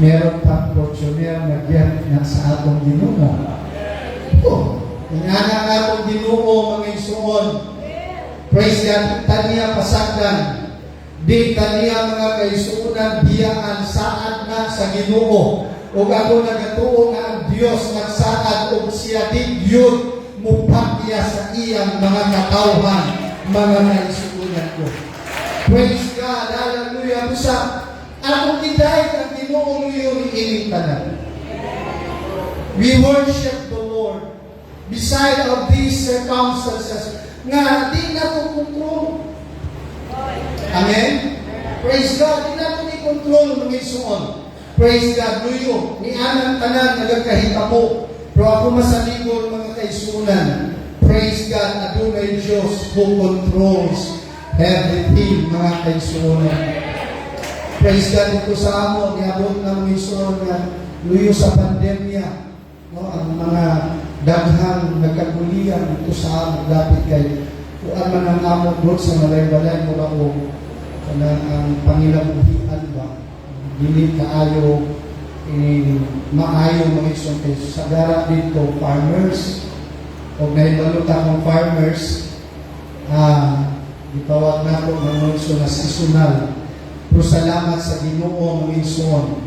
meron pang portioner na gift na sa atong Ginoo. Ingana nga akong Ginoo mga igsoon. Praise God, taniya pasagdan. Di taniya mga kaisuunan biyaan saad na sa Ginoo. O ako nagatuo nga ang Dios nagsaad o siya di yun mupakya sa iyang mga katawhan, mga kaisuunan ko. Praise God, hallelujah. Busa, akong gidahit ang Ginoo yun ining tanan. We worship the Lord. Beside of these circumstances, nga di na ito control. Amen? Praise God, di na ito i-control ng isuon. Praise God, luyo, ni anang tanan nagkahitabo. Pero ako masaligol mga kaisunan. Praise God, adunay Diyos who controls everything mga kaisunan. Praise God, ito sa amon, niabot ng mga isuon na luyo sa pandemya. No, ang mga daghang nagkagulian ito sa amon, dapat kay kuan man ang amon doon sa malay-balay mo ba o ang pangilabuhian ba? Dili kaayo maayo mga isong kayo. Sa gara dito, farmers, o nahibalot akong farmers, itawag na ako ng iso na seasonal. Pero salamat sa Ginoo mga isong,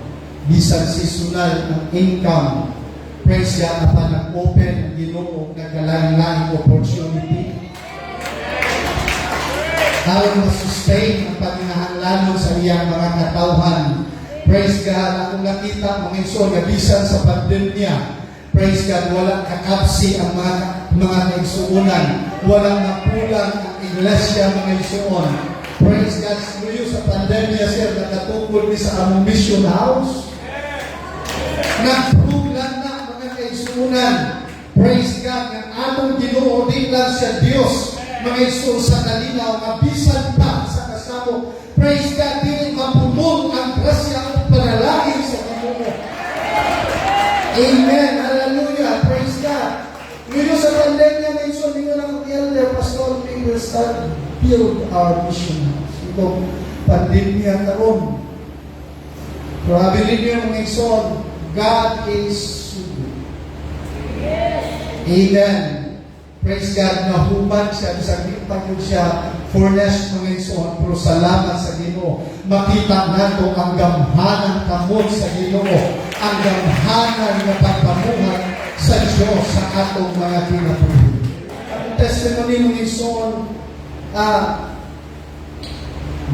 bisan seasonal ng income. Praise God na pa nag-open ang Ginoo, nagkalang-laing opportunity. Aron ma-sustain ang panginahanlanon sa iyang mga katawhan. Praise God, akong nakita mga iso, nabisan sa pandemya. Praise God, walang kakapsi ang mga naigsuunan. Walang napulang ang iglesia mga isuon. Praise God, suyo sa pandemya, sir, nakatungkol ni sa among mission house. Nagprulan na mga kaisuunan. Praise God, ng atong Ginoo, di lang siya Diyos. Mga iso sa kalinaw, mabisan pa sa kasamo. Praise God, di mapulong ang grasya at panalangin sa Ginoo. Amen. Hallelujah. Praise God. Ngayon sa pandemya, may iso, hindi nga lang elder, pastor, we will start build our mission house. Ito, pandemya karon. Pero habilin niyo mga iso, God is good. Amen. Praise God, nahuman siya, saglipan yun siya, furnace mga isuon, pero salamat sa Ginoo. Makita nato ang gamhanan kamot sa Ginoo, ang gamhanan na pagpamuhay sa Diyos sa atong mga kinabuhi. Ang testimony mga isuon,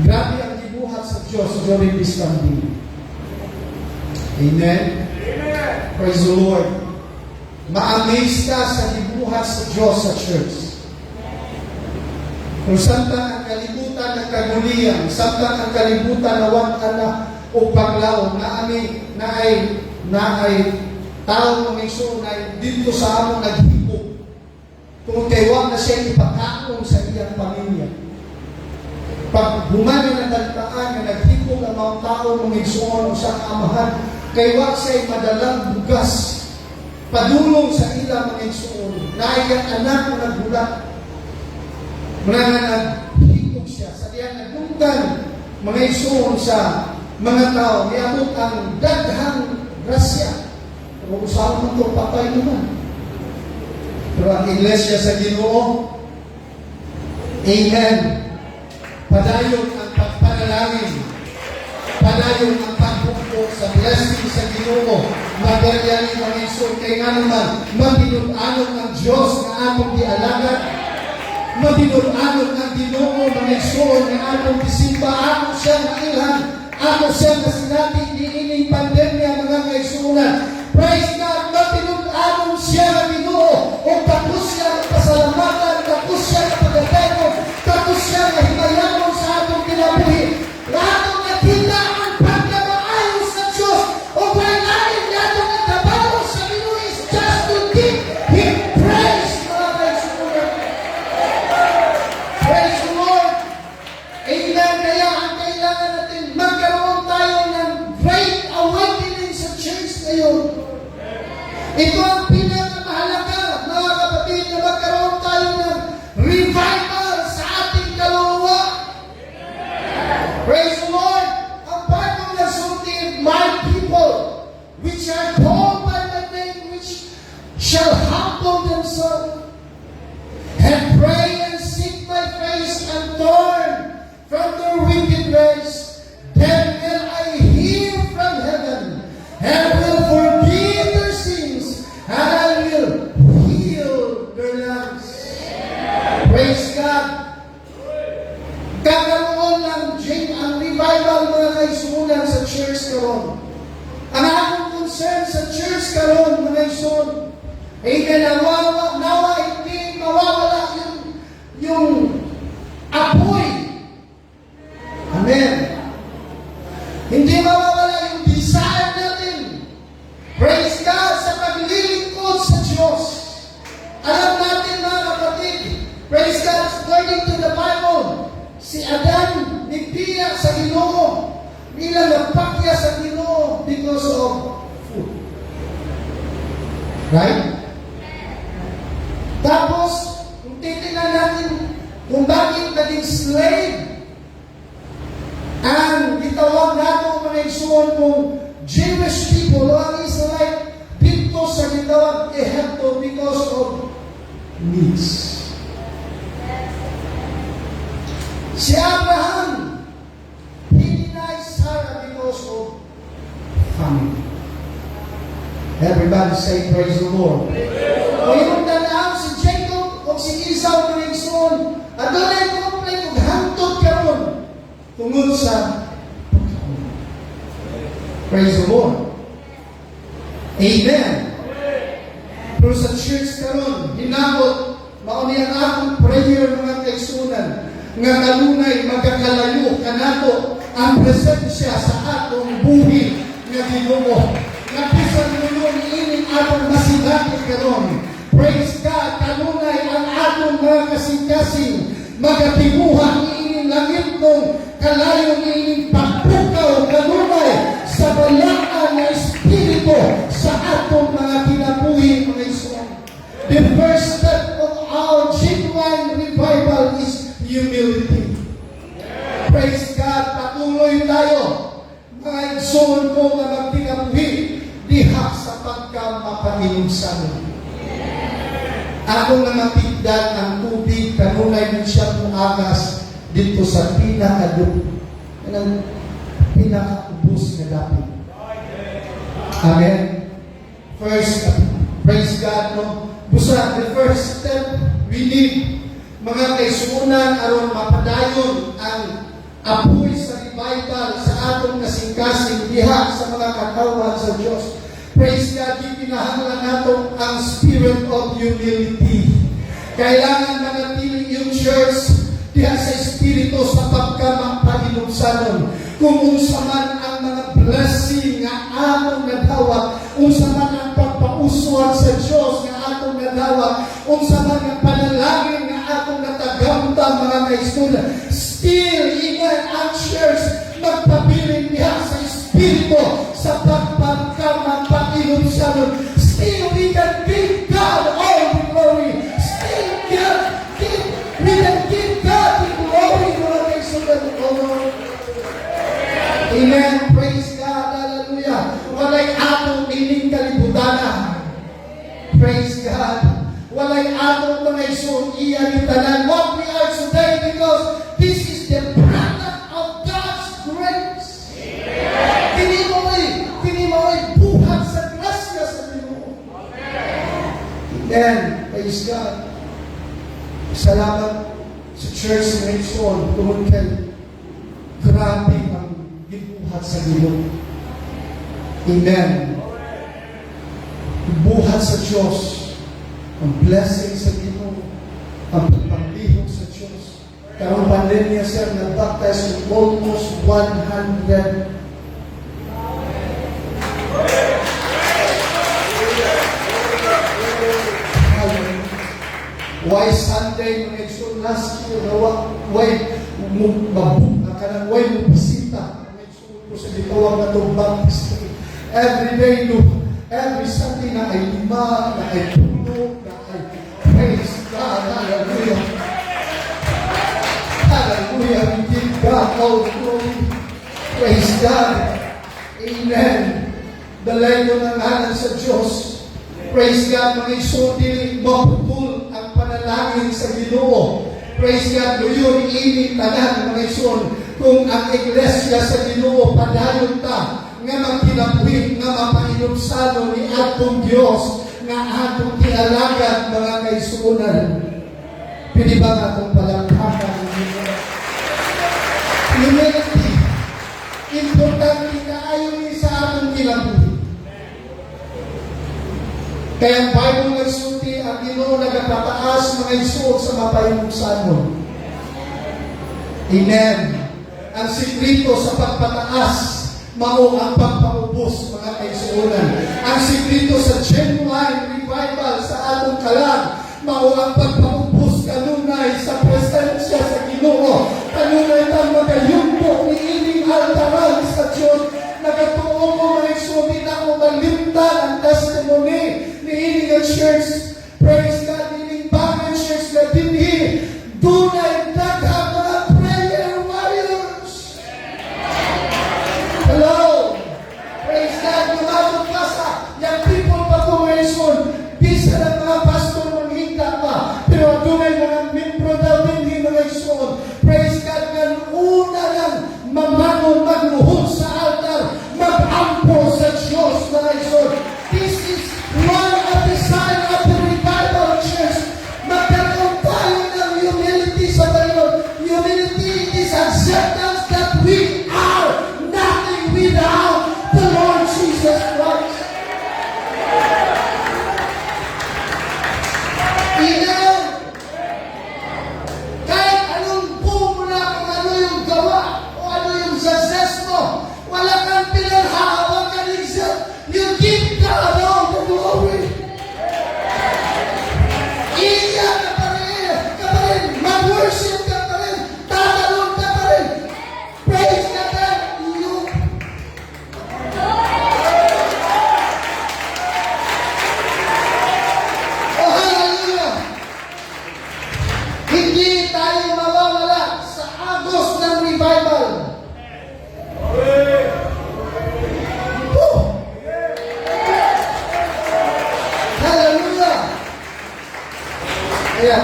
grabe ang gibuhat sa Diyos during this pandemic. Amen? Praise the Lord. Ma-amaze ka sa gibuhat sa Diyos sa church. Kung samtang ang kalibutan ng kagulian, samtang ang kalibutan na watan na o paglaon, na ay tao ng iso na dito sa among naghipog. Kung kaywa na siya ipakaon sa iyang pamilya. Pag humani na tagtaan na naghipog ang mga tao ng iso sa kaamahan, kaywa siya madalang bugas padulong sa ilang mga igsuon na iyang anak mo nagbulat. Muna nga naghigog siya sa iyang nagunggan mga igsuon sa mga tao. Niabot ang daghang grasya. Pero usahan mo ito, patay naman. Pero ang iglesia sa Ginoo, amen. Padayon ang pagpanalangin. Padayon ang pagpupok sa blessing sa Ginoo. Magalyanin ang iso kay nga naman mabinun-anon ng Diyos na atong dialagan. Mabinun-anon ng Ginoo ng iso na atong disimba. Ako siya na ilan. Ako siya na sinabi ni ining pandemya mga kaisunan. Praise God! Mabinun-anon siya na Ginoo. O tapos siya na pasalamatan. Tapos siya na pagkatego. Tapos siya na himayanon sa atong kinabuhi. Lahat ang nakita ang pagkamaayos sa Diyos. O pag-alim natin ang trabaho sa Ginoo is just to give Him praise. Mga kaisunan. Praise the Lord. Amen. Kaya ang kailangan natin magkaroon tayo ng great awakening sa church ngayon. Ito ang pinakamahalaga, mga kapatid, na magkaroon tayo ng revival sa ating kaluluwa. Praise the Lord. Ang bagong nasulti, my people, which are called by my name, which shall humble themselves and pray and seek my face and turn from their wicked ways, then will I hear from heaven and will forgive their sins and I will heal their lands. Praise God. Kakaroon ng ang revival mga kaisunan sa church karon. Ang akong concern sa church karon mga kaisunan ay nawa hindi mawawala yung apoy. Amen. Hindi mawawala yung desire natin. Praise God sa paglilingkod sa Diyos. Alam natin mga kapatid, praise God, according to the Bible, si Adan nagpiya sa Ginoo, bilang nagpakya sa Ginoo because of food. Right? Tapos, kung titignan natin kung bakit naging slave, ang gitawag nato mga isuon kung Jewish people o ang Israelite dito sa gitawag Ehipto because of needs. Si Abraham, he denied Sarah because of family. Everybody say praise the Lord. O yung tanaan si Jacob o si Esau na isuon, adunay kumpleng ug hangtod karon tungod sa praise the Lord. Amen. Pero sa church karon, hinabot mao ni ang akong prayer mga kaisunan nga kanunay magkakalayo kanato ang presensya sa atong buhi nga Ginoo. Nga bisan ngayon ining atong masigati karon. Praise God, kanunay ang atong mga kasing-kasing magatibuhan ining langit nung kalayo ining pagpukaw kanunay sa balaan na espiritu sa atong mga kinabuhi mga isuon. The first step of our genuine revival is humility. Praise God, patuloy tayo mga isuon ko na magkinabuhi diha sa pagkamapanilusan. Ako na matigdan ang tubig kanunay din siya agas dito sa pinakaubos na dapit. Amen. First, praise God, no? Busa, the first step, we need mga kaisunan aron mapadayon ang apoy sa revival sa atong kasing-kasing diha sa mga katawan sa Diyos. Praise God, ipinahanglan nato ang spirit of humility. Kailangan manatili yung church diha sa espiritu sa pagkamapahilugsanon. Kung unsa man ang mga blessing nga atong nadawat, unsa man ang pagpauswan sa Dios nga atong nadawat, unsa man ang panalangin nga atong natagamta mga kaisunan, still even ang church magpabiling diha sa espiritu sa pagkamapahilugsanon. Still we can give God all the glory. Still we can give God the glory mga kaisunan. Amen. Praise God. Hallelujah. Walay atong ining kalibutana. Praise God. Walay atong mga isuon iya ni tanan. What we are today because this is the product of God's grace. Kini mo'y buhat sa grasya sa Ginoo. Amen. Praise God. Salamat sa church na isuon tungod kay grabe ang buhat sa Ginoo. Amen. Buhat sa Diyos. Ang blessing sa Ginoo. Ang pagpapihog sa Diyos. Karong pandemya sir, nag-baptize with almost 100. Why Sunday mga isuon last year why mabuk na kanang why mo bisita sa gitawag na itong baptist. Every day, every Sunday na ay 5, na ay 2, na ay praise God. Hallelujah. Hallelujah. We give God all the glory. Praise God. Amen. Dalay ko ng ngalan sa Diyos. Praise God, mga iso, dili maputol ang panalangin sa Ginoo. Praise God, luyon ini tanan, mga iso, kung ang iglesia sa Ginoo padayon ta, nga magkinabuhi, nga mapainumsano ni atong Diyos, nga atong kialagad, mga kaisunan. Pwede ba nga itong palangkakan? Humility. Importante na ayon sa atong kinabuhi. Kaya ang Bible nagsulti, ang Ginoo nagpataas mga isuot sa mapayunugsanon. Amen. Ang sikreto sa pagpataas, mao ang pagpaubos, mga kaisuonan. Ang sikreto sa genuine revival sa atong kalag, mao ang pagpaubos kanunay sa presensya sa Ginoo. Kanunay tang magayumpo ni ining altaran sa Diyos. Nagatuo mo mga isuot, na mo malimtan ang testimony ni ining church. Praise God, ining bagay church na dinhi. Dunay daghang mga prayer warriors. Hello. Praise God, lumabot ka sa yung people population. Bisa ng mga pastor manghita pa. Pero dunay mga membro daw dinhi mga isuot. Praise God, nga una lang mamanong magluhod sa altar, mag-ampo sa Diyos mga isuot. This is one of the sign of the revival church. Magkaroon tayo ng humility sa Panginoon. Humility is acceptance that we are nothing without the Lord Jesus Christ. Amen. Kahit anong bumula, kung ano yung gawa, o ano yung success mo, wala kang pinaghahawakan except you give God all the glory. Iiyak ka pa rin, mag-worship ka pa rin, tatalon ka pa rin, praise ka pa rin, oh hallelujah! Hindi tayo mawawala sa agos ng revival. Hallelujah! Kaya,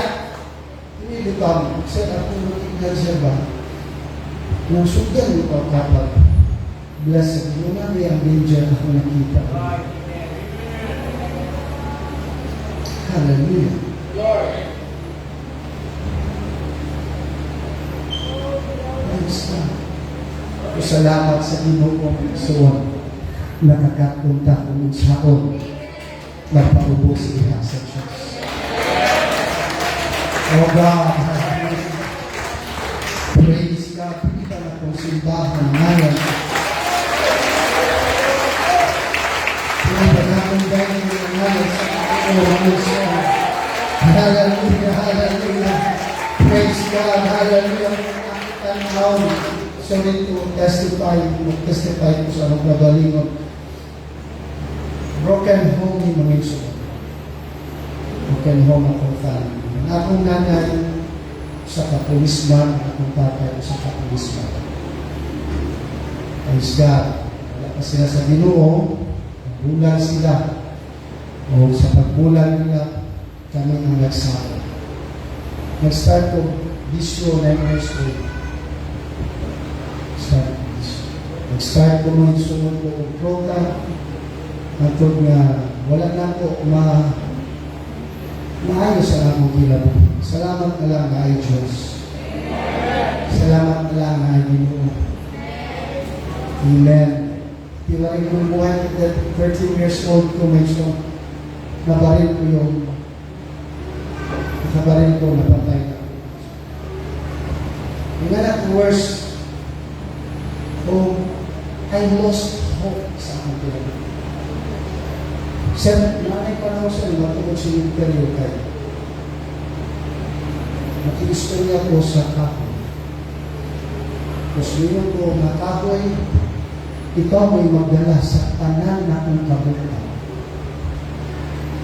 hindi ba, sir, ako natignan siya ba? Nung sugan ko kapag blessed, yun nga may avenger ako nakita. Hallelujah! Praise God. Salamat sa Ginoo Panginoon na nakapunta kung saon magpaubos siya sa Diyos. Oh God, praise God, kita na kong simbahan ngayon. Pinaganaman dahil ng ngayon sa Panginoon. Hallelujah, hallelujah. Praise God, hallelujah. Tanaw, sorry to testify ko sa mga galingon. Broken home ni mga iso. Broken home akong family. Ang akong nanay sa kapulisman, akong tatay sa kapulisman. Praise God. Wala pa sila sa Ginoo, bulan sila. O sa pagbulan nila, kami ang nagsama. Nag-start ko bisyo 9 years old. Nag-start ko mga sunod ko ng program. Natod nga, wala na po maayos sa akong kilab. Salamat na lang na ay Diyos. Salamat na lang na ay Ginoo. Amen. Tiwain ko buhay ko 13 years old ko medyo nabaril ko yung nabaril ko, napatay na. Yung anak worse, I lost hope sa aking pinag. Sir, nanay pa naman siya, matungkol sa interview kayo. Nakiistorya ko sa kahoy. Tapos yun ko, na kahoy, ikaw may magdala sa tanan na ang kabutan.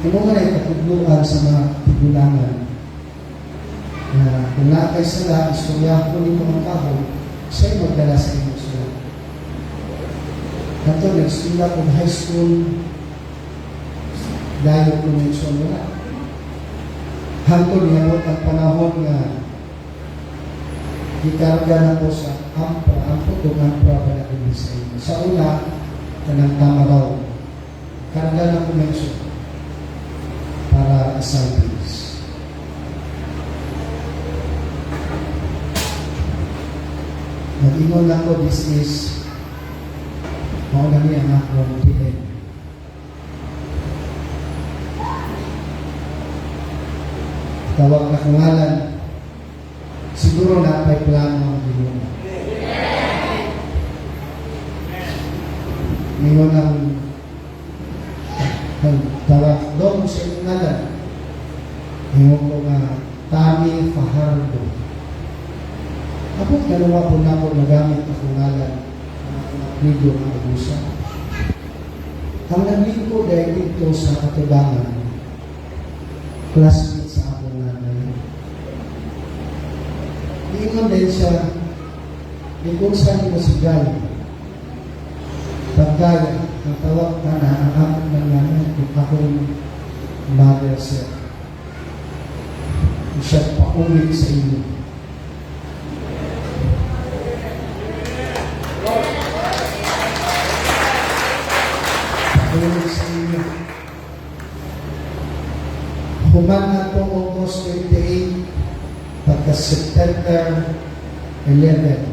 Kung nga na ikatugluan sa mga tigulangan, na kung nakay sila, istorya ko ni mga kahoy, siya'y magdala sa inyo sila. Kato, nag-sila kong high school, dayo ko ng wala. Hantod nga ang panahon nga ikarga na po sa ampra, ang putong ampra ba na sa inyo. Sa una, kanang tama raw, karga na po para assignees. Nag-ingon lang ko, this is mauna niya ang akong PN. Tawag na kungalan, siguro na may plano ang Ginoo. Ngayon ang tawag doon sa kungalan, ngayon ko nga Tami Fajardo. Ako dalawa po na ako nagamit ang kungalan video ng abusa. Ang naglingko dahil dito sa katibangan, classmate sa akong nanay. Iingon din siya, kung saan mo si Gal, pagkaya, ang tawag na ang akong ng nanay, kung akong mother siya. Siya paulit sa inyo. Human na po August 28, pagka September 11,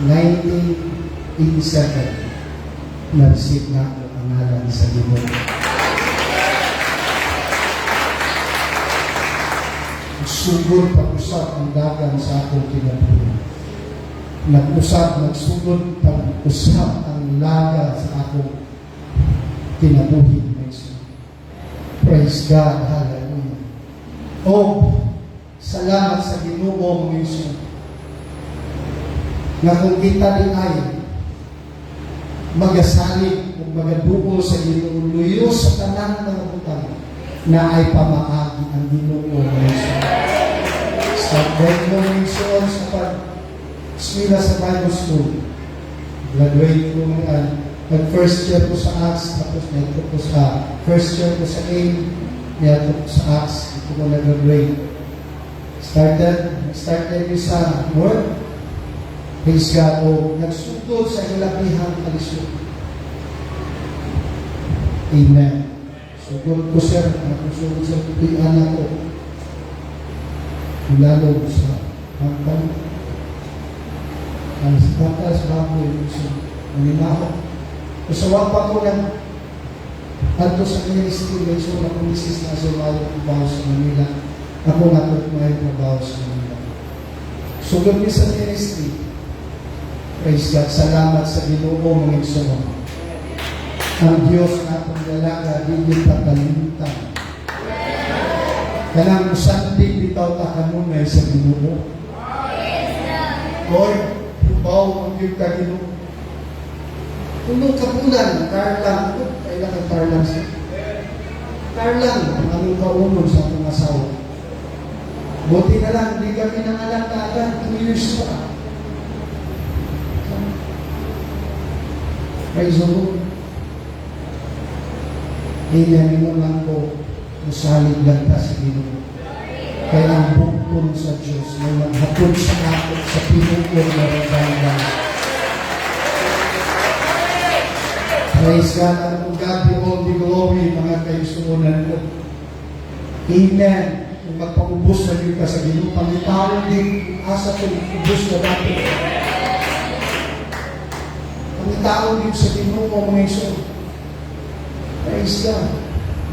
1987, narisip na ako ang ngalan sa Ginoo. Sugod pag-usap ang dagan sa akong kinabuhi. Nagsugod pag-usap ang laga sa akong kinabuhi. Praise God, hallelujah. Salamat sa Ginoo mong Yesu. Nga kung kita din ay magasalig o magadugo sa Ginoo, luyo sa tanan ng butang na ay pamaagi ang Ginoo mong Yesu. Sa Bible mission sa pag-eskwela sa Bible School, graduate ko nag-first year ko sa Acts, tapos nito ko sa first year ko sa AIM, nito ko sa Acts, ito ko nag-graduate. Started ko sa Word, praise God, nagsugod sa ilabihang kalisod. Amen. Sugod ko sir, nagsugod sa tutuyan ako. Lalo sa pagkang ang sabatas baboy sa manimaho. Usawa pa ko lang ato sa ministry, may so na kumisis na sumayo ang baho sa Manila. Ako nga ito may trabaho sa Manila. Sugod niya sa ministry. Praise God. Salamat sa Ginoo mga igsoon. Ang Diyos na akong dalaga, hindi pagkalimutan. Kanang usandig bitaw ta kanunay sa Ginoo. Lord, ubaw ang Diyos ka Ginoo. Tulog ka bulan, Carlang, kailangan Carlang siya. Carlang, ang aming kaunon sa akong asawa. Buti na lang, hindi kami nanganak agad, 2 years pa. Praise the Lord. Amen, mo lang po, musalig lang ta sa Ginoo. Kaya ang bukton sa Diyos, may maghatod sa akin sa pinukong na revival. Praise God, and God be all the glory, mga kaisuunan ko. Amen. Kung magpaubos na din ka sa Ginoo, pangitawag din, asa ko ubos na dati. Pangitawag din sa Ginoo, mga iso. Praise God.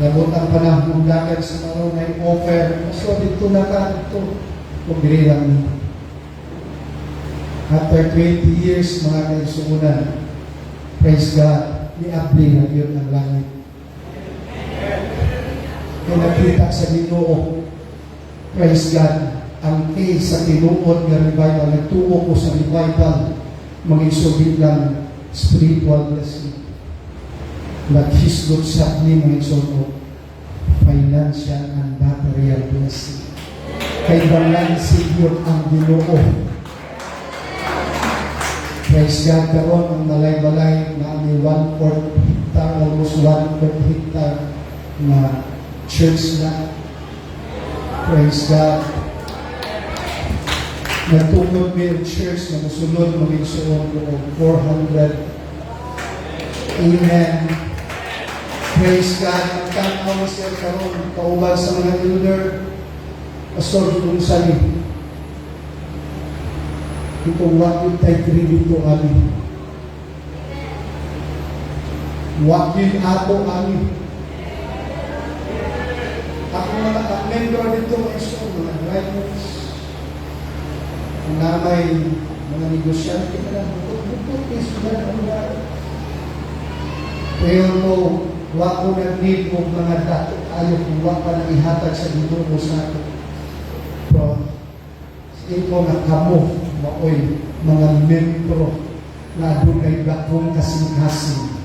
Labot ang panahon ng dagat sa maro na offer. So, dito na ka, dito. Kung lang nito. After 20 years, mga kaisuunan, praise God, ni-apply na yun ang langit. Kaya nakita sa Ginoo, praise God, ang case sa tinuod ng revival, nagtuo ko sa revival, mag-isubit lang spiritual blessing. Naghisgot sa ni mga isono, financial and material blessing. Kay balang Savior ang Ginoo. Praise God, karon ang balay-balay na may 1/4 hectare, almost 1/4 hectare na church na. Praise God. Natungod may church na musulod maging suon ko 400. Amen. Praise God. Magkakaw siya karon kauban sa mga elder. Pastor, kung sali. Itong wakil tayo dito kami. Wakil ato kami. Ako mga member dito mga drivers. Na may mga negosyante ka lang. Pero mo, wako na need mo mga dato. Ayaw kung wako na ihatag sa dito mo sa ato. Pero, ito na kamo, maoy, mga membro na doon ay bakong kasing-kasing.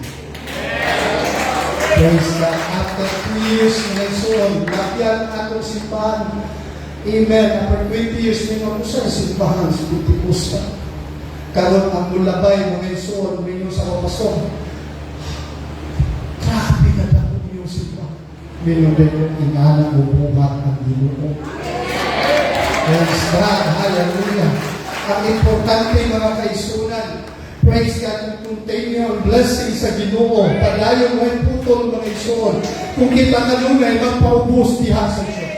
Praise God. After 2 years na nagsuon, lakyan atong simbahan. Amen. After 20 years, may mga sa simbahan, sa Putipusta. Karon ang mulabay, mga nagsuon, may sa kapasong. Grabe na dapat yung simbahan. May yung inana o buhat ang Ginoo. Praise God. Hallelujah. Ang importante mga kaisunan, praise God, ang continual blessing sa Ginoo. Padayon mo yung putol mga isuon. Kung kita kanunay, magpaubos diha sa Diyos.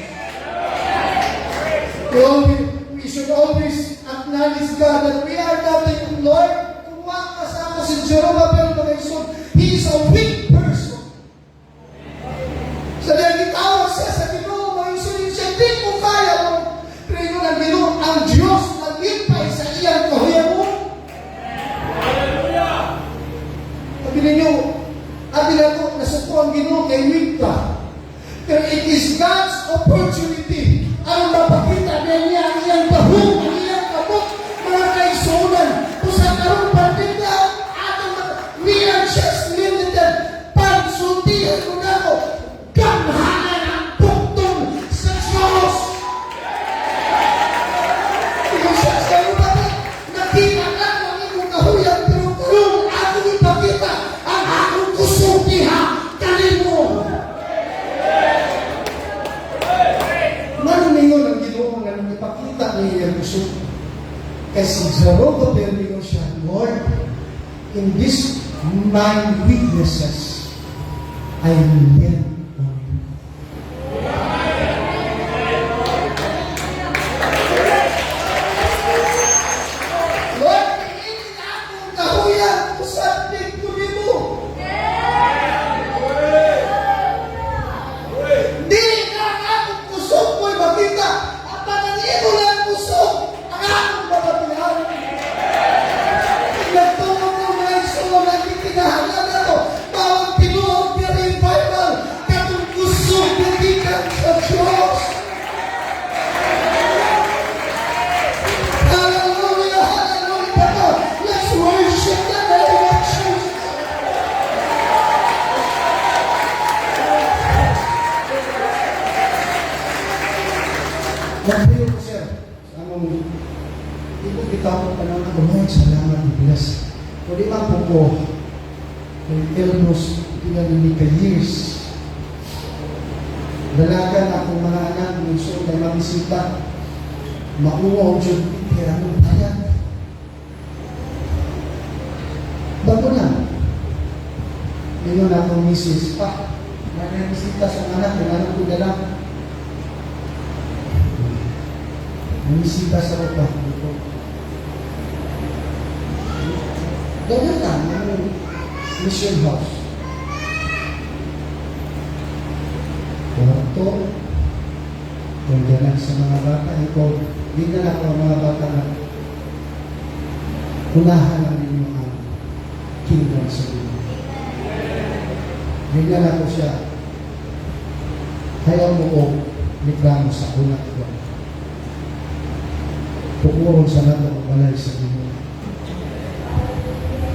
We should always acknowledge God that we are nothing, Lord. Kung makasama si Jerome mga isuon, He is a weak person. Sa dahil itawag siya sa Ginoo, mga isuon, siya di mo kaya mo. Pero ang Ginoo, ang Diyos, nag-impay sa iyang kahuyan mo. Sabi ninyo, sabi na ko, nasuko ang Ginoo kay Wigta. Pero it is God's opportunity. Ang mapakita niya ang iyang bahong, ang iyang kabok, mga kaisunan. Kung sa karong partida, we are just limited. Pagsuntihan ko na ko, gamhanan ang buktong sa Diyos. Because sa karong partida, nakita lang ang iyong kahuyang, pero kung akong ipakita, ang akong kusuntiha, kanino. Manuningon ang Ginoo nga nang ipakita niya ang gusto. Kasi Zerubbabel ningon siya, Lord, in this my weaknesses, I lean on you. Lord, hindi na akong kahuyan kung saan din mo. Di na akong kusog mo'y makita. At pananimo lang kusog ang akong mapatihan. Nagtungkol ng mga isulo na itinahalan na to. Bawang tinuod niya revival. Katong kusog na ikan sa Diyos. Hallelujah, hallelujah. Let's worship the name of Jesus. Nagpilo ko siya. Anong, ito kita ko pa naman ako, Lord, salamat, bless. O di man po ko, kay Elnos, pinanini ka years. Dalagan ako mga anak, gusto na mabisita. Mauwaw dyan, pera mo bayan. Bago na. Ngayon akong misis pa. Nanabisita sa anak, yung anak ko dalang. Bumisita sa utak dito. Ganyan lang, ang mission house. Kwarto, ganyan sa mga bata. Ito, di na lang ang mga bata na unahan lang ninyo ang kingdom sa Diyos. Ganyan ako siya. Kaya mo ko, reklamo sa unak ko. Pukurong sa nato ang balay sa Diyos.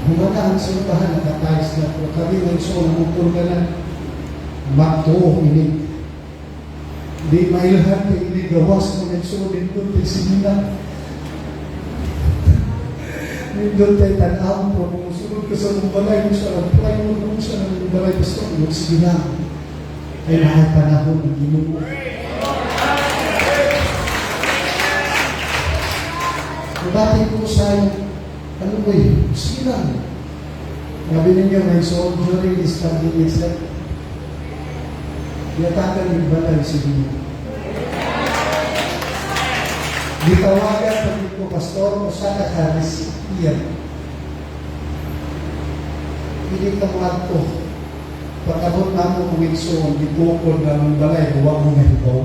Humataan sa upahan, nakatayos na po. Kami ng so, namutol ka na. Magtuo, ini. Di mailhan ka, ini gawas mo ng so, din po, tisimina. Doon tayo tanaw po, kung sunod ka sa mong balay mo siya, apply mo siya ng balay mo siya, sige na. Ay lahat panahon ng Ginoo. Mabatay ko sa ano ba yun? Sige lang. Sabi ninyo, my soul during this pandemic, it's like, yatakan yung balay si Ginoo. Ditawagan pag ko, pastor, kung sana ka recipient. Hindi ka mga to. Pagkabot na mo kung ikso, di bukod na ng balay, huwag mo na ikaw.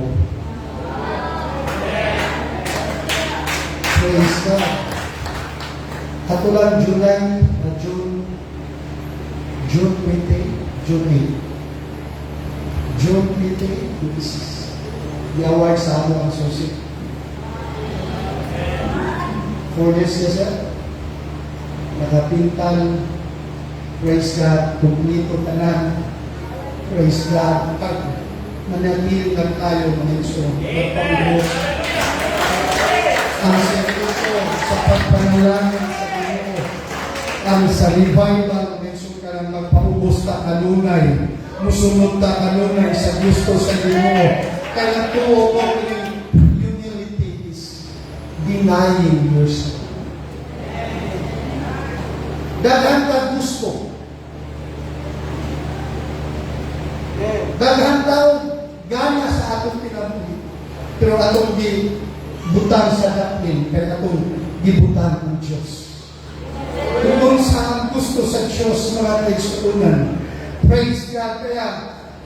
Praise God. Katulang July, June 20, June 8. June 20, this is the award sa among associate. 4 years na siya. Nakapintal. Praise God. Kumplito tanan. Praise God. Pag managil lang tayo mga iso. Magpangos. Ang seryoso sa pagpanalangin sa Ginoo. Ang sa revival mga iso ka lang magpaubos ta kanunay. Musunod ta kanunay sa gusto sa Ginoo. Kaya tuo mo denying yourself. Daghan ka gusto. Daghan taon gana sa atong pinabuhi. Pero atong gibutang sa daplin, kaya atong gibutang ng Diyos. Kung saan gusto sa Diyos mga kaisuunan. Praise God. Kaya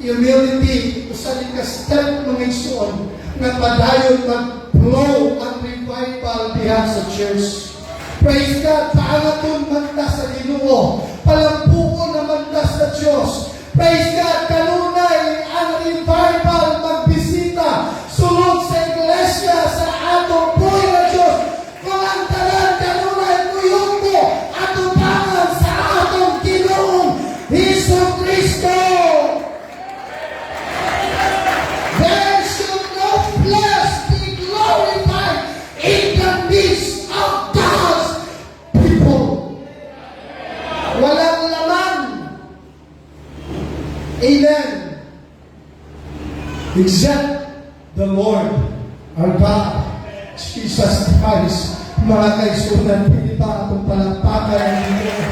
humility, usaling ka step ng isuon na padayon mag-flow ang revival diha sa church. Praise God. Paangaton magda sa Ginoo. Palampuko na magda sa Diyos. Praise God. Kanunay ang revival magbisita sulod sa iglesia sa atong buhay na Diyos. Kung ang talan kanunay kuyong mo atong pangan sa atong Ginoong Hesus Kristo. There should no flesh be glorified in the midst of God's people. Walang laman. Amen. Except the Lord, our God, Jesus Christ, mga kaisunan, pinita atong palampakan ng Diyos.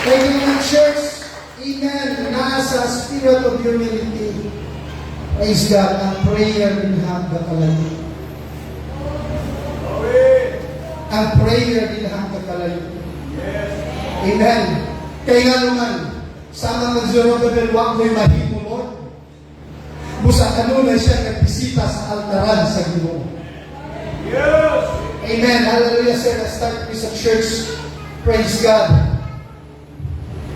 Kaya ng church, amen, nasa spirit of humility. Praise God, ang prayer din hanggang kalayo. Ang prayer din hanggang kalayo. Amen. Kaya nga naman, sama ng Zerubbabel, wag mo'y mahimo, Lord. Busa kanunay siya nagbisita sa altaran sa Ginoo. Yes! Amen. Hallelujah, sir. Let's start with sa church. Praise God.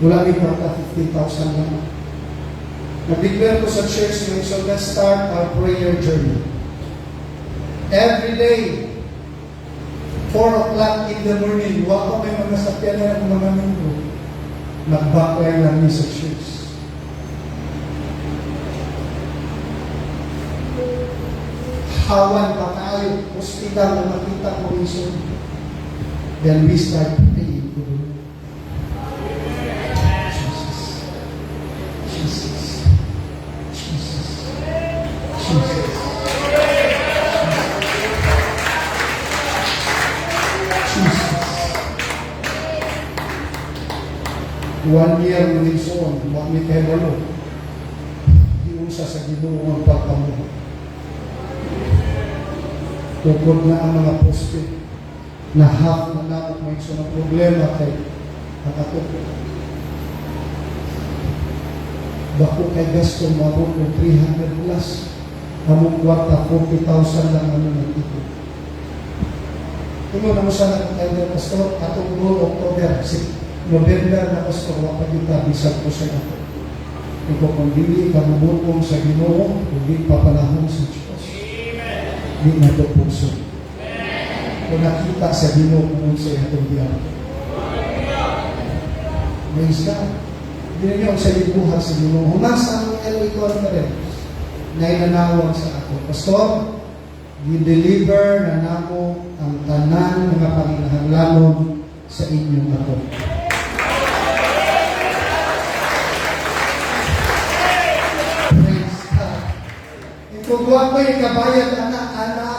Wala rin pa 15,000 lang. Nag-declare ko sa church ngayon, so let's start our prayer journey. Every day, 4 o'clock in the morning, wako may mga sakyan na ng mga minggo. Nagbakay lang niya sa church. Hawan pa tayo, hospital na makita ko rin. Then we start praying to the Lord. One year mo rin soon, may kahibalo. Di usa sa Ginoo ang pagkamu. Tukod na ang mga poste na half na naot may iso na problema kay nakatukod. Bako kay gasto mabot ng 300 plus. Among kwarta, 40,000 lang ano nagtito. Ito na mo sana kung tayo pastor, atong goal October, November na pastor, wapagita, bisag ko sa ito. Ito kung dili ka mabutong sa Ginoo, kung di papalahong sa Diyos. Di na ito puso. Kung nakita sa Ginoo kung sa itong diyan. Praise God. Hindi niyo sa libuhat sa Ginoo. Humasa ang LA Conference na inanawag sa ako. Pastor, gi-deliver na namo ang tanan mga panginahanglanon sa inyong ako. Praise God. Kung ko yung kabayad, anak,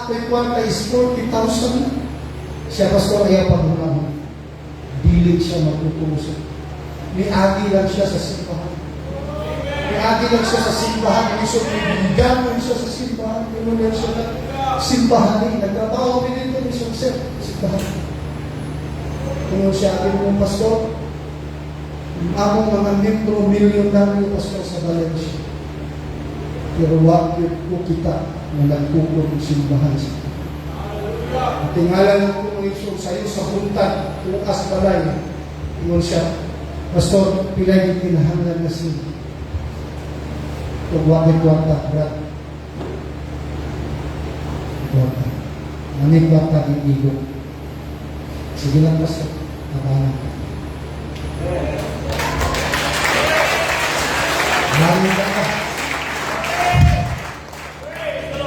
ako'y kwarta is 40,000. Siya, pastor, ayaw pagmulaman. Dilig siya magtutusok. Niagi lang siya sa simbahan. Niagi lang siya sa simbahan. Nigamon siya sa simbahan. Pinunan siya na simbahan. Nagtrabaho din ito ni Sir. Simbahan. Kung siya akin mong pastor, among mga membro, milyonaryo pastor sa Valencia. Pero wakit ko kita na nagpupulong ng simbahan siya. At tingalan ng kumulisyon sa iyo sa huntan, tukas balay. Ingon siya, pastor, pilay yung kinahanglan na siya. Kung wakit-wakta, brat. Wakta. Manig wakta yung igo. Sige lang, pastor. Abangan ka. Maraming ka.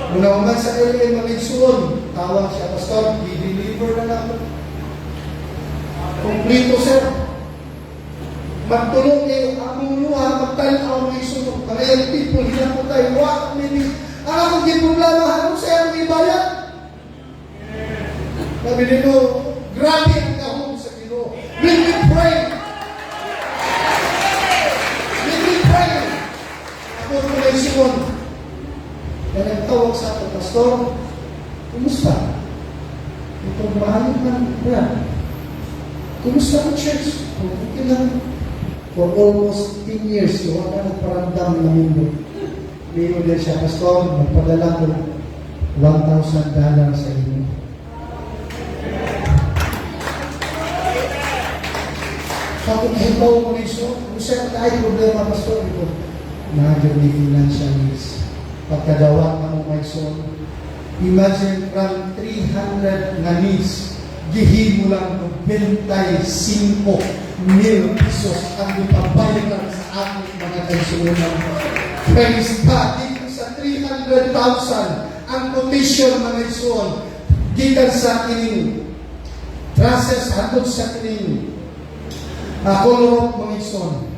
Una-una sa LA Magigsuon, tawag siya, pastor, i-deliver na namin. Kumplito, sir. Magtulong kayo, among luha, magtalaw ng isunog. Mga young people, hinang po tayo, wak, nini. Ang akong giproblema, ano sa ang ibayat? Sabi nito, grabe ang kahon sa Ginoo. When we pray, ako po na isuon. Kaya nagtawag sa ato, pastor, kumusta? Itong mahalin man, yan. Kumusta ang church? Okay lang. For almost 10 years, wala na nagparamdam na mundo. Mayroon din siya, pastor, magpadala ko $1,000 sa inyo. So, kung hibaw mo rin so, kung saan tayo problema, pastor, ito, na-adyo ni financial needs. Pagkadawa ka mo may son. Imagine from 300 na needs, gihimo lang ng 25,000 pesos ang ipabayaran sa ating mga kaisunan. Praise God. Dito sa 300,000 ang quotation mga ison. Gikan sa kining process hatod sa kining kolorok mga ison.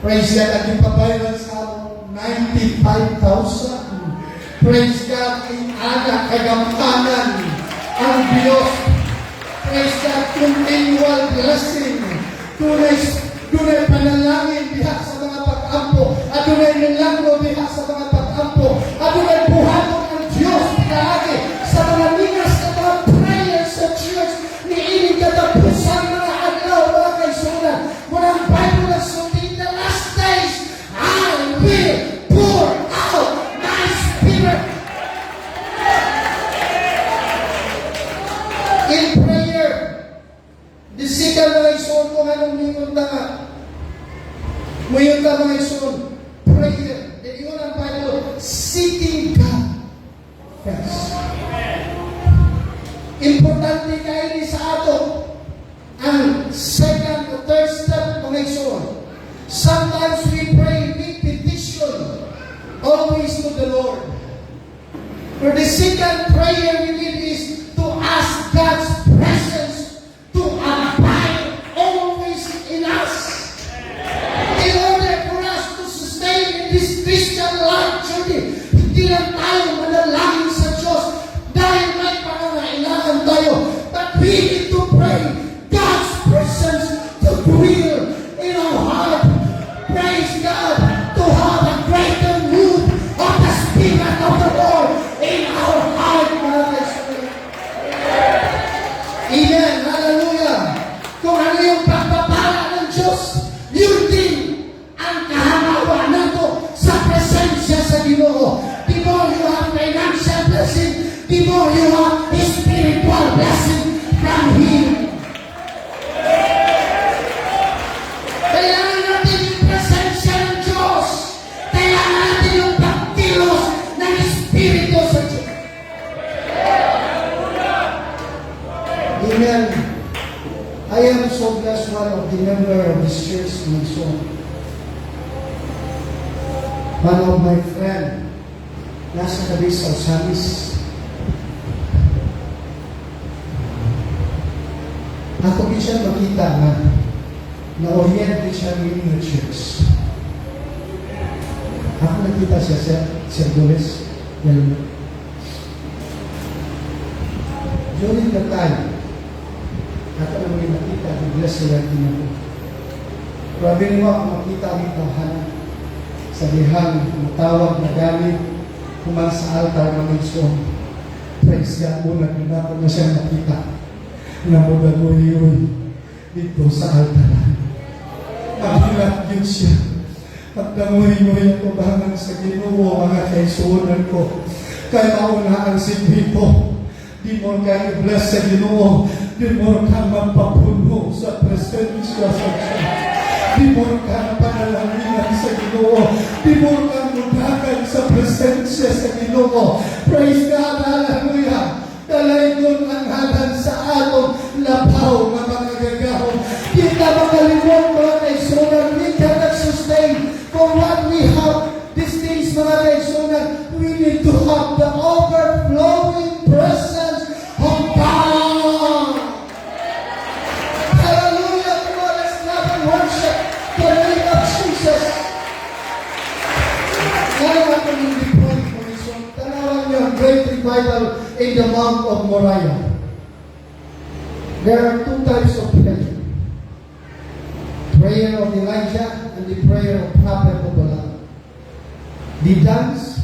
Praise God. Ang ipabayaran sa 95,000. Praise God, ang anak kagampanan ang Diyos. Praise God, continual blessing. Tunay panalangin diha sa mga pag-ampo. At tunay nilanggo diha sa mga pag-ampo. At tunay buhaton ang Diyos pinahagi sa mga ningas at mga prayers sa church. Niinig katapusan mga adlaw, mga kaisunan. Walang Bible na sulit the last days. I will pour out my spirit. In prayer, disikan mga ison kung anong mingon na nga. Ngayon ka mga ison, prayer. And yun ang Bible, seeking God first. Importante kayo ni sa ato ang second o third step mga ison. Sometimes we pray big petition always to the Lord. For the second prayer we need is to ask God's presence to abide always in us. In order for us to sustain in this Christian life journey, hindi lang tayo manalangin sa Diyos dahil may pangangailangan tayo. But we need to pray God's presence to dwell in our heart. Praise God, to have a greater move of the Spirit of the Lord in our heart, mga kaibigan. Amen, hallelujah. Kung ano yung pagpapala ng Diyos, yun din ang kahanawa nato sa presensya sa Ginoo. The more you have financial blessing, the more you have spiritual blessing from Him. Kailangan natin yung presensya ng Diyos. Kailangan natin yung pagkilos ng Espiritu sa Diyos. Amen. I am so blessed one of the member of this church in Luzon. One of my friend, nasa Cabis, Osamis. Ako din siya makita na-orient din siya in the church. Ako nakita siya, Sir Doris, during the time, ako naman nakita, bless siya din ako. Grabe mo ako makita ang tahanan sa dihang matawag na gamit kuman sa altar ng Lord. Praise God mo, nagdunako na siya makita na mudagoy-yoy dito sa altaran. Nagilat yun siya. At nanguhi-nguhi ang kubangan sa Ginoo, mga kaisunan ko. Kaya mauna ang sigrito. Di mo ka i-bless sa Ginoo. Di mo ka mapapuno sa presensya sa Diyos. Di mo ka panalawinan sa Ginoo. Di mo ka mudagan sa presensya sa Ginoo. Praise God, hallelujah. Dalay doon ang halan sa atong lapaw na mga gagahon. Kita makalimot mga kaisunan, we cannot sustain for what we have these days mga kaisunan. We need to have the overflowing presence of God. Hallelujah, Lord, let's love and worship the name of Jesus. Ngayon ako yung deploy ko iso. Tanawan niyo ang great revival in the Mount of Moriah. There are two types of prayer. Prayer of Elijah and the prayer of Prophet of Balaam. They dance,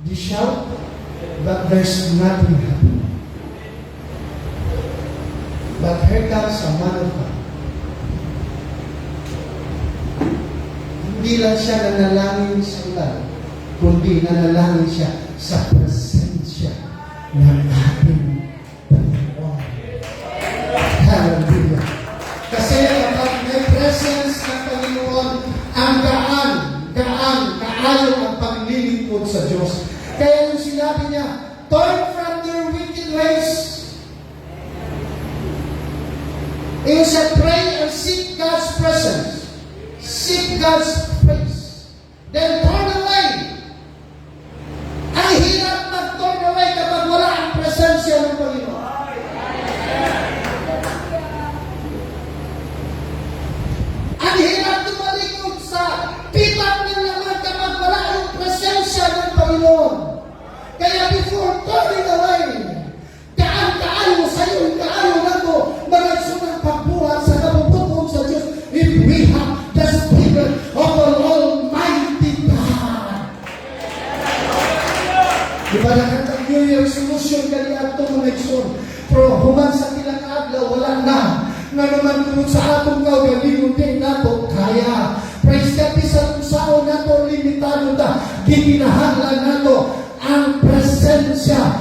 they shout, but there's nothing happening. But here comes a man of God. Hindi lang siya nanalangin sa ulan, kundi nanalangin siya sa presensya ng ating Panginoon. Hallelujah. Kasi kapag may presence ng Panginoon, ang kaayo ang paglilingkod sa Diyos. Kaya yung sinabi niya, turn from their wicked ways. You shall pray and seek God's presence. Seek God's face. Then turn away. Ang hirap mag-turn away kapag wala ang presensya ng Panginoon. Ang hirap tumalikod sa pitang ng laman kapag wala ang presensya ng Panginoon. Kaya before turning away, kaayo sa'yo, kaayo na ko, mga sunang pagbuhat sa kabubukod sa Diyos, if we have the Spirit of the Almighty God. Di ba nakatang New Year resolution kaniya ito mga igsoon? Pero human sa kilang adlaw, wala na. Na naman tungkol sa atong kaugalingon din nato, kaya. Praise God, bisan kung saan nato, limitado na, giginahanglan nato ang presensya,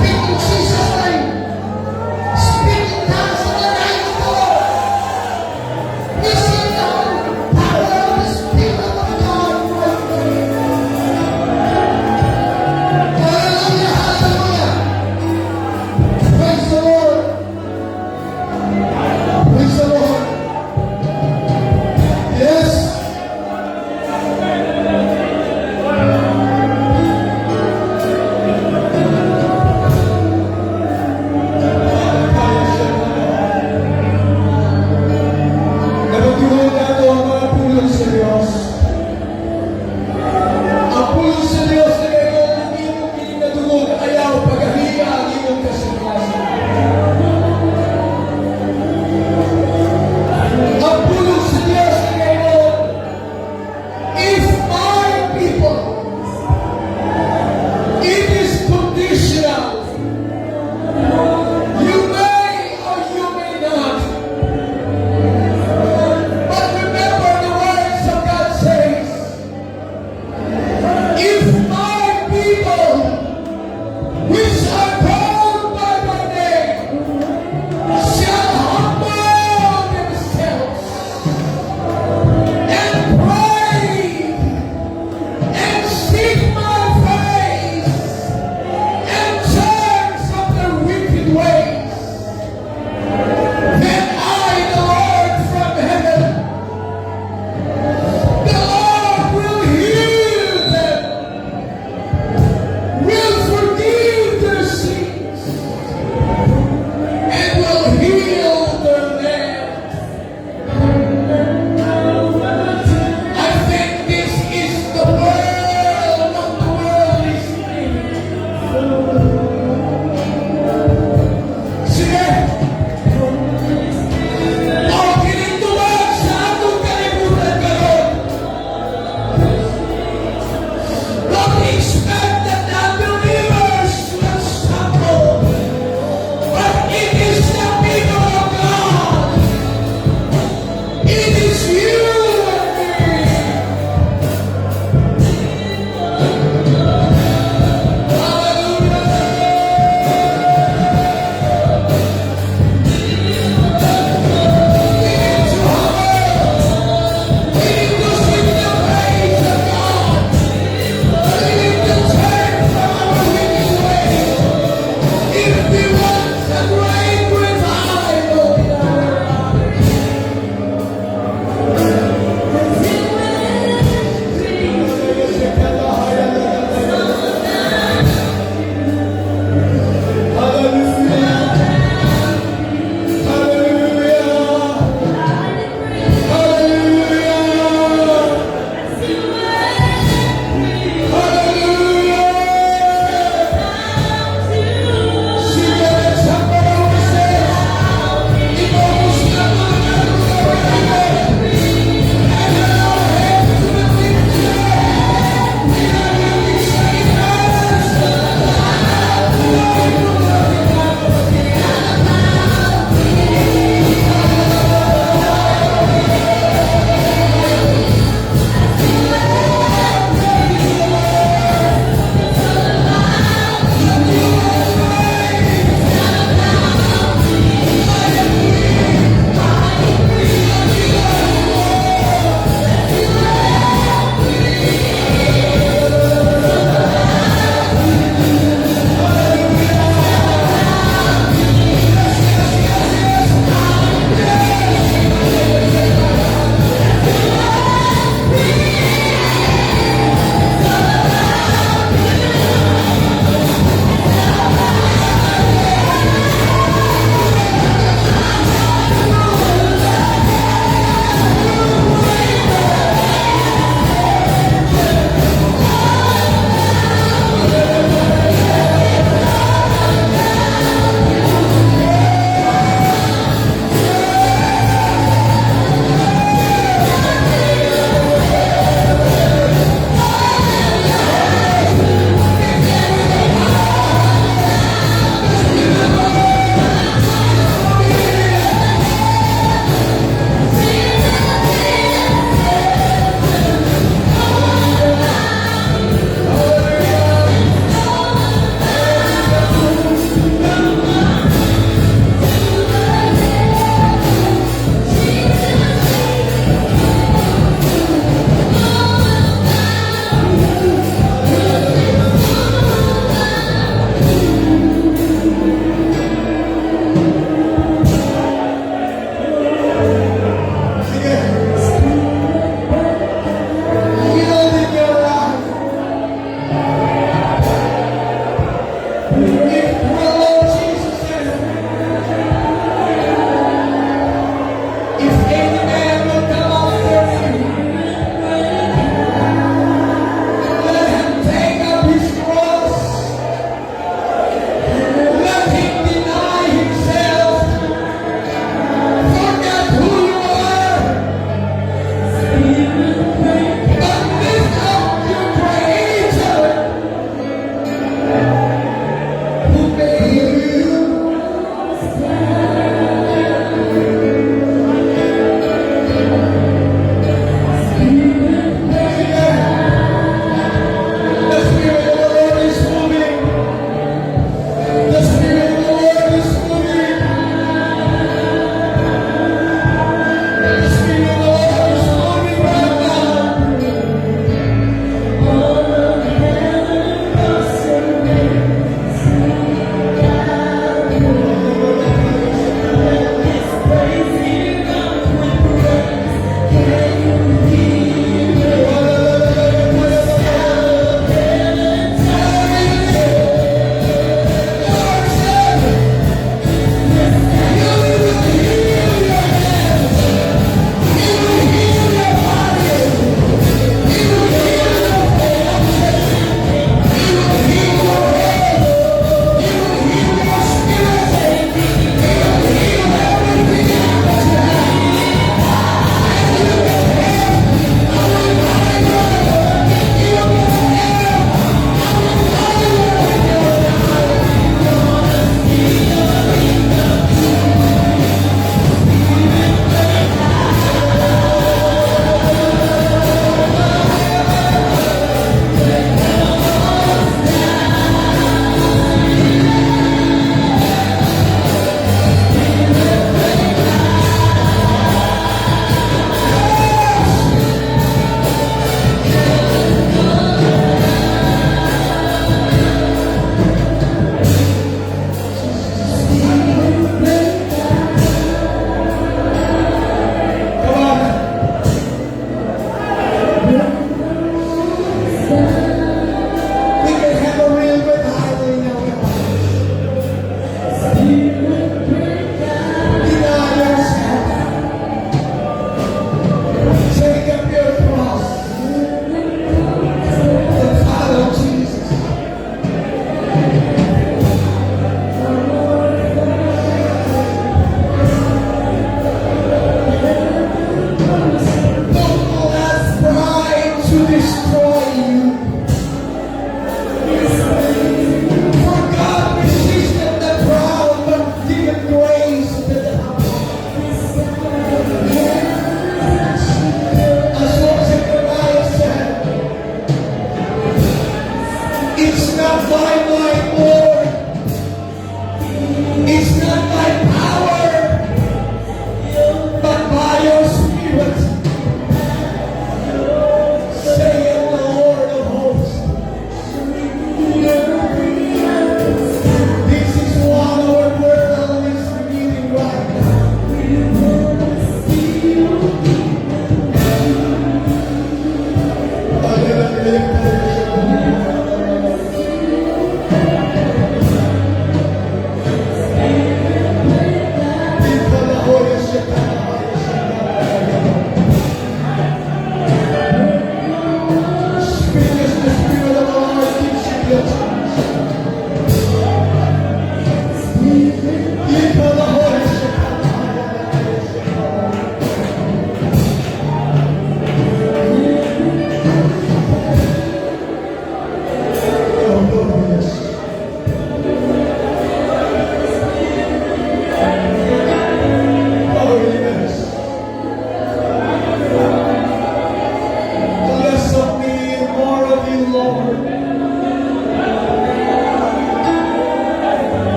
speak in Jesus' name. Speak in tongues in the name of the Lord. Receive the power of the Spirit of God. Hallelujah, hallelujah. Praise the Lord. Praise the Lord. Yes.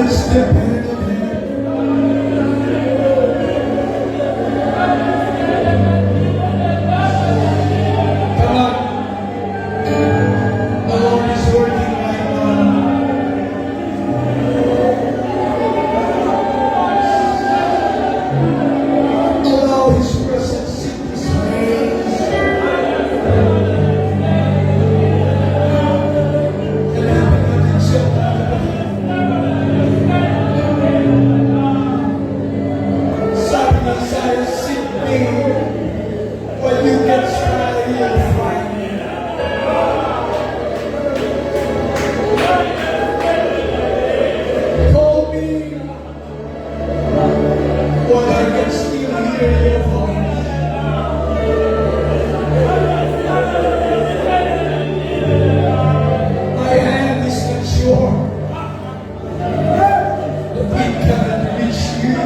just depend on Him. Come on. The Lord is working right now. Allow His presence in this place. Hanapin natin siya. Sabi ng Isaiah, seek me while you can try and find me. Call me while I can still hear your voice. My hand is not sure that we cannot reach you.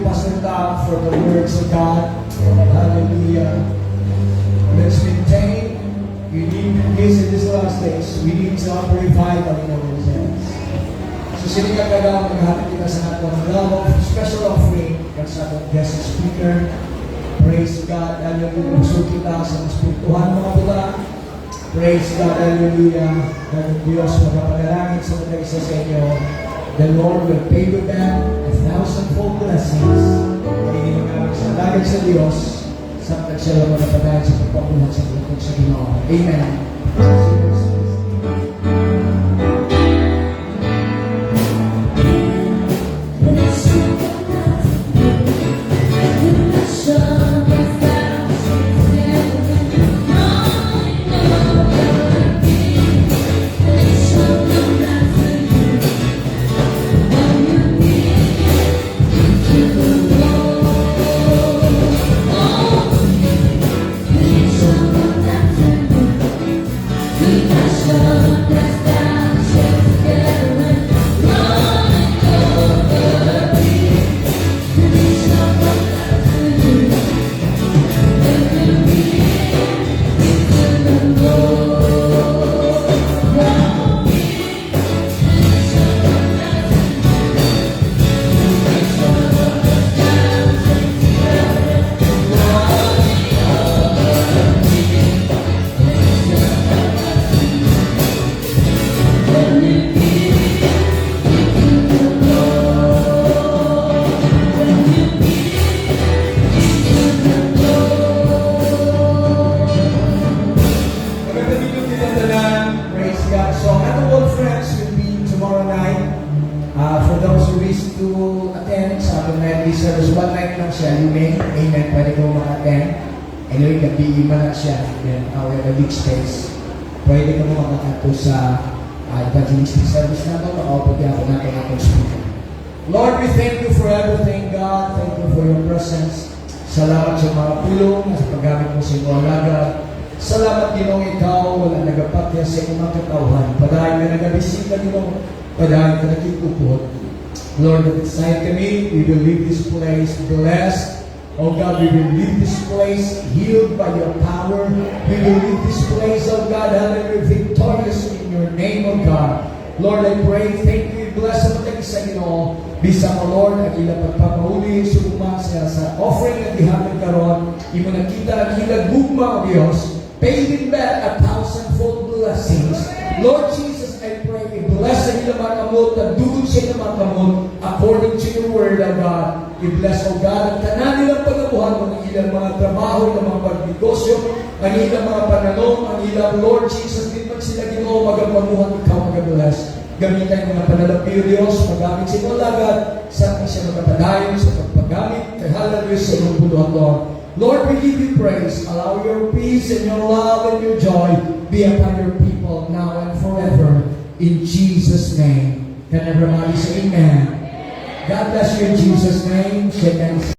Pastor Tom for the words of God. Hallelujah. Let's maintain. We need this in these last days. We need to revival in ourselves. So sinigang ka daw, maghahanap kita sa atong love, special offering at sa atong guest speaker. Praise God. Hallelujah. Magsud kita sa espirituhan mga pula. Praise God. Hallelujah. Ang Diyos magpapanalangin sa mga isa sa inyo. The Lord will pay you back 1,000-fold blessings. Hinihiling namin sa lagay sa Diyos sa sila magpapadayan sa pagpapulat sa lukod sa Ginoo. Amen. For those who wish to attend sa ating nightly service, one night lang siya, you may, amen, pwede ko maka-attend. Anyway, gabi man lang siya, then we have a big space. Pwede ko maka-attend sa evangelistic service na ito, maka-opag ako natin akong speaker. Lord, we thank you for everything, God. Thank you for your presence. Salamat sa mga pulong, sa paggamit mo sa iyong alaga. Salamat, Ginong, ikaw, wala nagapatya sa iyong mga katauhan. Padahin ka nagabisita, Ginong. Padahin ka nakikupot. Lord, that inside kami, we will leave this place blessed. Oh God, we will leave this place healed by your power. We will leave this place, oh God, hallelujah, victorious in your name, oh God. Lord, I pray, thank you, bless ang mga isa Ginoo. Bisa mo, Lord, ang ilang pagpapahuli, sumuma sa offering at ihatag karon. Imo nakita ang ilang gugma, O Diyos. Pay them back 1,000-fold blessings. Lord Jesus, I pray, i-bless ang ilang mga kamot, na dugod sa ilang mga kamot, according to your word, O God. I-bless, O God, ang tanan nilang pagabuhan mo ng ilang mga trabaho, ng mga pagnegosyo, ang ilang mga pananong, ang ilang, Lord Jesus, din man sila Ginoo, magapamuhan, ikaw magabless. Gamitan ng mga panalapio Diyos, magamit sa iyong lagad, sa ating siya magpapadayon, sa pagpagamit, kay hallelujah sa iyong puluhan, Lord. Lord, we give you praise. Allow your peace and your love and your joy be upon your people now and forever. In Jesus' name. Can everybody say amen? God bless you in Jesus' name. Shake hands.